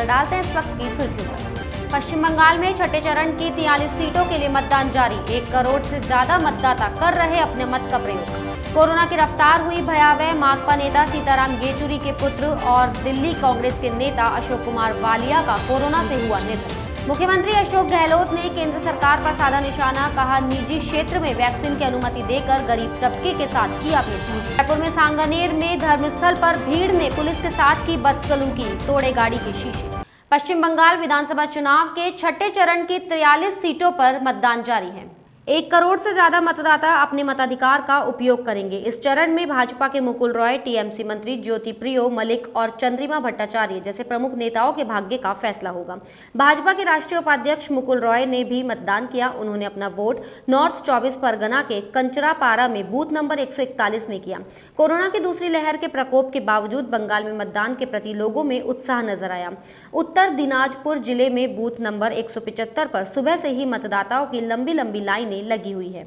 नजर डालते हैं इस वक्त की सुर्खियों पर। पश्चिम बंगाल में छठे चरण की 43 सीटों के लिए मतदान जारी। 1 करोड़ से ज्यादा मतदाता कर रहे अपने मत का प्रयोग। कोरोना की रफ्तार हुई भयावह। माकपा नेता सीताराम येचुरी के पुत्र और दिल्ली कांग्रेस के नेता अशोक कुमार वालिया का कोरोना से हुआ निधन। मुख्यमंत्री अशोक गहलोत ने केंद्र सरकार पर साधा निशाना। कहा, निजी क्षेत्र में वैक्सीन की अनुमति देकर गरीब तबके के साथ किया भेदभाव। जयपुर में सांगानेर में धर्मस्थल पर भीड़ ने पुलिस के साथ की बदसलूकी, तोड़े गाड़ी के शीशे। पश्चिम बंगाल विधानसभा चुनाव के छठे चरण की 43 सीटों पर मतदान जारी है। 1 करोड़ से ज्यादा मतदाता अपने मताधिकार का उपयोग करेंगे। इस चरण में भाजपा के मुकुल रॉय, टीएमसी मंत्री ज्योति प्रियो मलिक और चंद्रिमा भट्टाचार्य जैसे प्रमुख नेताओं के भाग्य का फैसला होगा। भाजपा के राष्ट्रीय उपाध्यक्ष मुकुल रॉय ने भी मतदान किया। उन्होंने अपना वोट नॉर्थ 24 परगना के कंचरापारा में बूथ नंबर 141 में किया। कोरोना की दूसरी लहर के प्रकोप के बावजूद बंगाल में मतदान के प्रति लोगों में उत्साह नजर आया। उत्तर दिनाजपुर जिले में बूथ नंबर 175 पर सुबह से ही मतदाताओं की लंबी लंबी लाइन लगी हुई है।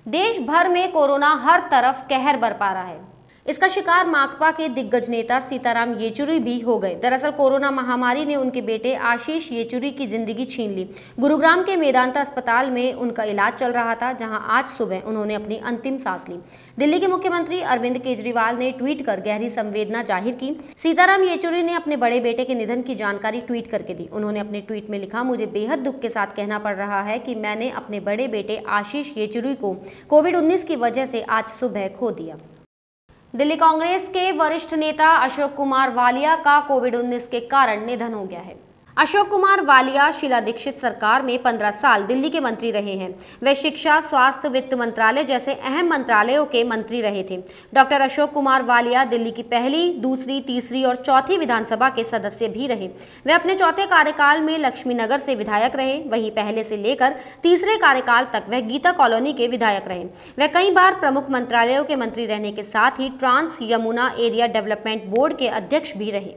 देश भर में कोरोना हर तरफ कहर बरपा रहा है। इसका शिकार माकपा के दिग्गज नेता सीताराम येचुरी भी हो गए। दरअसल कोरोना महामारी ने उनके बेटे आशीष येचुरी की जिंदगी छीन ली। गुरुग्राम के मेदांता अस्पताल में उनका इलाज चल रहा था, जहां आज सुबह उन्होंने अपनी अंतिम सांस ली। दिल्ली के मुख्यमंत्री अरविंद केजरीवाल ने ट्वीट कर गहरी संवेदना जाहिर की। सीताराम येचुरी ने अपने बड़े बेटे के निधन की जानकारी ट्वीट करके दी। उन्होंने अपने ट्वीट में लिखा, मुझे बेहद दुख के साथ कहना पड़ रहा है कि मैंने अपने बड़े बेटे आशीष येचुरी को कोविड-19 की वजह से आज सुबह खो दिया। दिल्ली कांग्रेस के वरिष्ठ नेता अशोक कुमार वालिया का कोविड-19 के कारण निधन हो गया है। अशोक कुमार वालिया शीला दीक्षित सरकार में 15 साल दिल्ली के मंत्री रहे हैं। वे शिक्षा, स्वास्थ्य, वित्त मंत्रालय जैसे अहम मंत्रालयों के मंत्री रहे थे। डॉक्टर अशोक कुमार वालिया दिल्ली की पहली, दूसरी, तीसरी और चौथी विधानसभा के सदस्य भी रहे। वे अपने चौथे कार्यकाल में लक्ष्मीनगर से विधायक रहे। वहीं पहले से लेकर तीसरे कार्यकाल तक वह गीता कॉलोनी के विधायक रहे। वे कई बार प्रमुख मंत्रालयों के मंत्री रहने के साथ ही trans Yamuna area development board के अध्यक्ष भी रहे।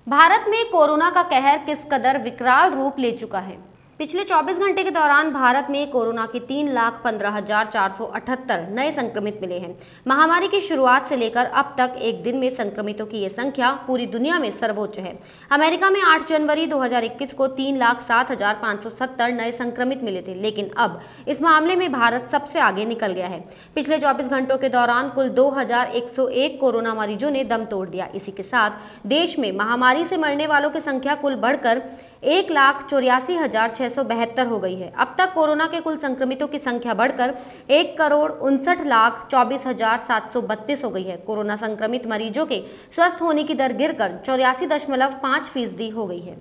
भारत में कोरोना का कहर किस कदर विकराल रूप ले चुका है। पिछले 24 घंटे के दौरान भारत में कोरोना के 3,15,478 नए संक्रमित मिले हैं। महामारी की शुरुआत से लेकर अब तक एक दिन में संक्रमितों की यह संख्या पूरी दुनिया में सर्वोच्च है। अमेरिका में 8 जनवरी 2021 को 3,07,570 नए संक्रमित मिले थे, लेकिन अब इस मामले में भारत सबसे आगे निकल गया है। पिछले 24 घंटों के दौरान कुल 2,101 कोरोना मरीजों ने दम तोड़ दिया। इसी के साथ देश में महामारी से मरने वालों की संख्या कुल बढ़कर 1,84,672 हो गई है। अब तक कोरोना के कुल संक्रमितों की संख्या बढ़कर 1,59,24,732 हो गई है। कोरोना संक्रमित मरीजों के स्वस्थ होने की दर गिरकर 84.5% हो गई है।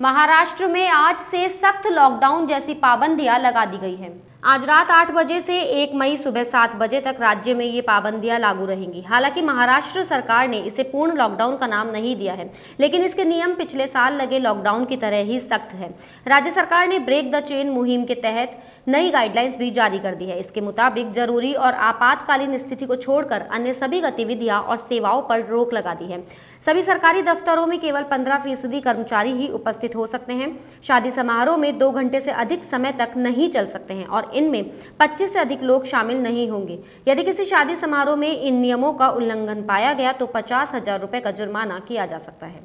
महाराष्ट्र में आज से सख्त लॉकडाउन जैसी पाबंदियां लगा दी गई हैं। आज रात 8 बजे से 1 मई सुबह 7 बजे तक राज्य में ये पाबंदियां लागू रहेंगी। हालांकि महाराष्ट्र सरकार ने इसे पूर्ण लॉकडाउन का नाम नहीं दिया है, लेकिन इसके नियम पिछले साल लगे लॉकडाउन की तरह ही सख्त है। राज्य सरकार ने ब्रेक द चेन मुहिम के तहत नई गाइडलाइंस भी जारी कर दी है। इसके मुताबिक जरूरी और आपातकालीन स्थिति को छोड़कर अन्य सभी गतिविधियां और सेवाओं पर रोक लगा दी है। सभी सरकारी दफ्तरों में केवल 15% कर्मचारी ही उपस्थित हो सकते हैं। शादी समारोह में 2 घंटे से अधिक समय तक नहीं चल सकते हैं और इनमें 25 से अधिक लोग शामिल नहीं होंगे। यदि किसी शादी समारोह में इन नियमों का उल्लंघन पाया गया तो 50,000 रुपए का जुर्माना किया जा सकता है।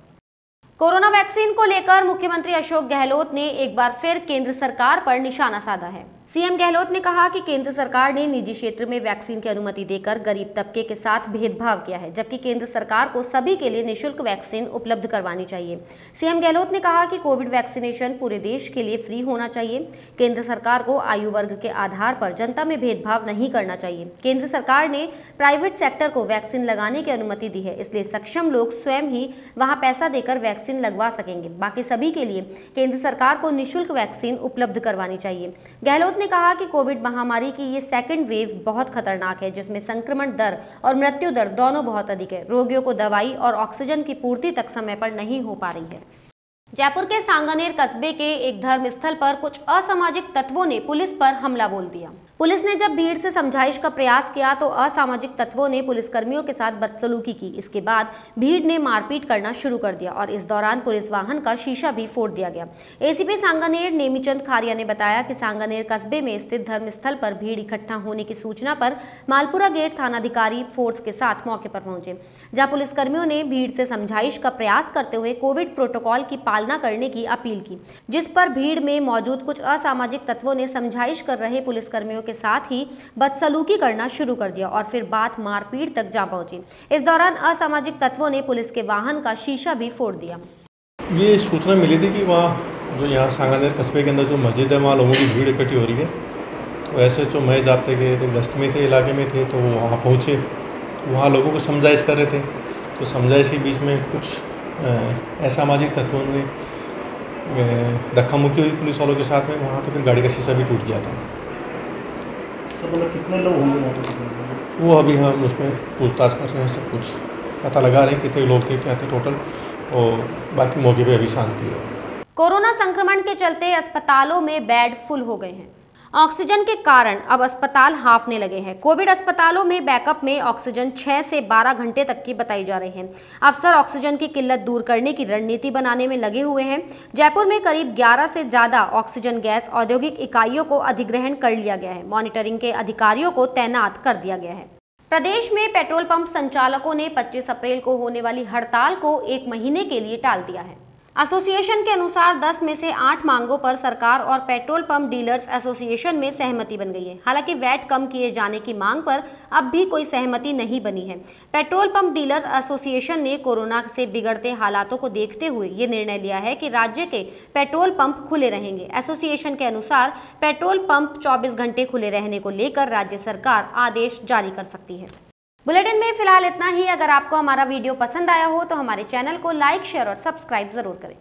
कोरोना वैक्सीन को लेकर मुख्यमंत्री अशोक गहलोत ने एक बार फिर केंद्र सरकार पर निशाना साधा है। सीएम गहलोत ने कहा कि केंद्र सरकार ने निजी क्षेत्र में वैक्सीन की अनुमति देकर गरीब तबके के साथ भेदभाव किया है, जबकि केंद्र सरकार को सभी के लिए निःशुल्क वैक्सीन उपलब्ध करवानी चाहिए। सीएम गहलोत ने कहा कि कोविड वैक्सीनेशन पूरे देश के लिए फ्री होना चाहिए। केंद्र सरकार को आयु वर्ग के आधार पर जनता में भेदभाव नहीं करना चाहिए। केंद्र सरकार ने प्राइवेट सेक्टर को वैक्सीन लगाने की अनुमति दी है, इसलिए सक्षम लोग स्वयं ही वहां पैसा देकर वैक्सीन लगवा सकेंगे। बाकी सभी के लिए केंद्र सरकार को निःशुल्क वैक्सीन उपलब्ध करवानी चाहिए। गहलोत ने कहा कि कोविड महामारी की ये सेकंड वेव बहुत खतरनाक है, जिसमें संक्रमण दर और मृत्यु दर दोनों बहुत अधिक है। रोगियों को दवाई और ऑक्सीजन की पूर्ति तक समय पर नहीं हो पा रही है। जयपुर के सांगानेर कस्बे के एक धर्म स्थल पर कुछ असामाजिक तत्वों ने पुलिस पर हमला बोल दिया। पुलिस ने जब भीड़ से समझाइश का प्रयास किया तो असामाजिक तत्वों ने पुलिसकर्मियों के साथ बदसलूकी की। इसके बाद भीड़ ने मारपीट करना शुरू कर दिया और इस दौरान पुलिस वाहन का शीशा भी फोड़ दिया गया। एसीपी सांगानेर नेमीचंद खारिया ने बताया कि सांगानेर कस्बे में स्थित धर्मस्थल पर भीड़ इकट्ठा होने की सूचना पर मालपुरा गेट थानाधिकारी फोर्स के साथ मौके पर पहुंचे, जहां पुलिसकर्मियों ने भीड़ से समझाइश का प्रयास करते हुए कोविड प्रोटोकॉल की पालना करने की अपील की, जिस पर भीड़ में मौजूद कुछ असामाजिक तत्वों ने समझाइश कर रहे पुलिसकर्मियों के साथ ही बदसलूकी करना शुरू कर दिया और फिर बात मारपीट तक जा पहुंची। इस दौरान असामाजिक तत्वों ने पुलिस के वाहन का शीशा भी फोड़ दिया। ये सूचना मिली थी कि वहाँ जो यहाँ सांगानेर कस्बे के अंदर जो मस्जिद है वहाँ लोगों की भीड़ इकट्ठी हो रही है। तो ऐसे जो मैं जाते के तो गश्त में थे, इलाके में थे, तो वो वहाँ पहुँचे, वहाँ लोगों को समझाइश कर रहे थे। तो समझाइश के बीच में कुछ असामाजिक तत्वों ने धक्का मुक्की हुई पुलिस वालों के साथ में, वहाँ तो फिर गाड़ी का शीशा भी टूट गया था। कितने लोग होंगे? वो अभी हम उसमें पूछताछ कर रहे हैं, सब कुछ पता लगा रहे हैं कितने लोग थे, क्या थे टोटल, और बाकी मौके पे अभी शांति है। कोरोना संक्रमण के चलते अस्पतालों में बेड फुल हो गए हैं। ऑक्सीजन के कारण अब अस्पताल हांफने लगे हैं। कोविड अस्पतालों में बैकअप में ऑक्सीजन 6 से 12 घंटे तक की बताई जा रही है। अफसर ऑक्सीजन की किल्लत दूर करने की रणनीति बनाने में लगे हुए हैं। जयपुर में करीब 11 से ज्यादा ऑक्सीजन गैस औद्योगिक इकाइयों को अधिग्रहण कर लिया गया है। मॉनिटरिंग के अधिकारियों को तैनात कर दिया गया है। प्रदेश में पेट्रोल पंप संचालकों ने 25 अप्रैल को होने वाली हड़ताल को 1 महीने के लिए टाल दिया है। एसोसिएशन के अनुसार 10 में से 8 मांगों पर सरकार और पेट्रोल पंप डीलर्स एसोसिएशन में सहमति बन गई है। हालांकि वैट कम किए जाने की मांग पर अब भी कोई सहमति नहीं बनी है। पेट्रोल पंप डीलर्स एसोसिएशन ने कोरोना से बिगड़ते हालातों को देखते हुए ये निर्णय लिया है कि राज्य के पेट्रोल पंप खुले रहेंगे। एसोसिएशन के अनुसार पेट्रोल पंप 24 घंटे खुले रहने को लेकर राज्य सरकार आदेश जारी कर सकती है। बुलेटिन में फिलहाल इतना ही। अगर आपको हमारा वीडियो पसंद आया हो तो हमारे चैनल को लाइक, शेयर और सब्सक्राइब जरूर करें।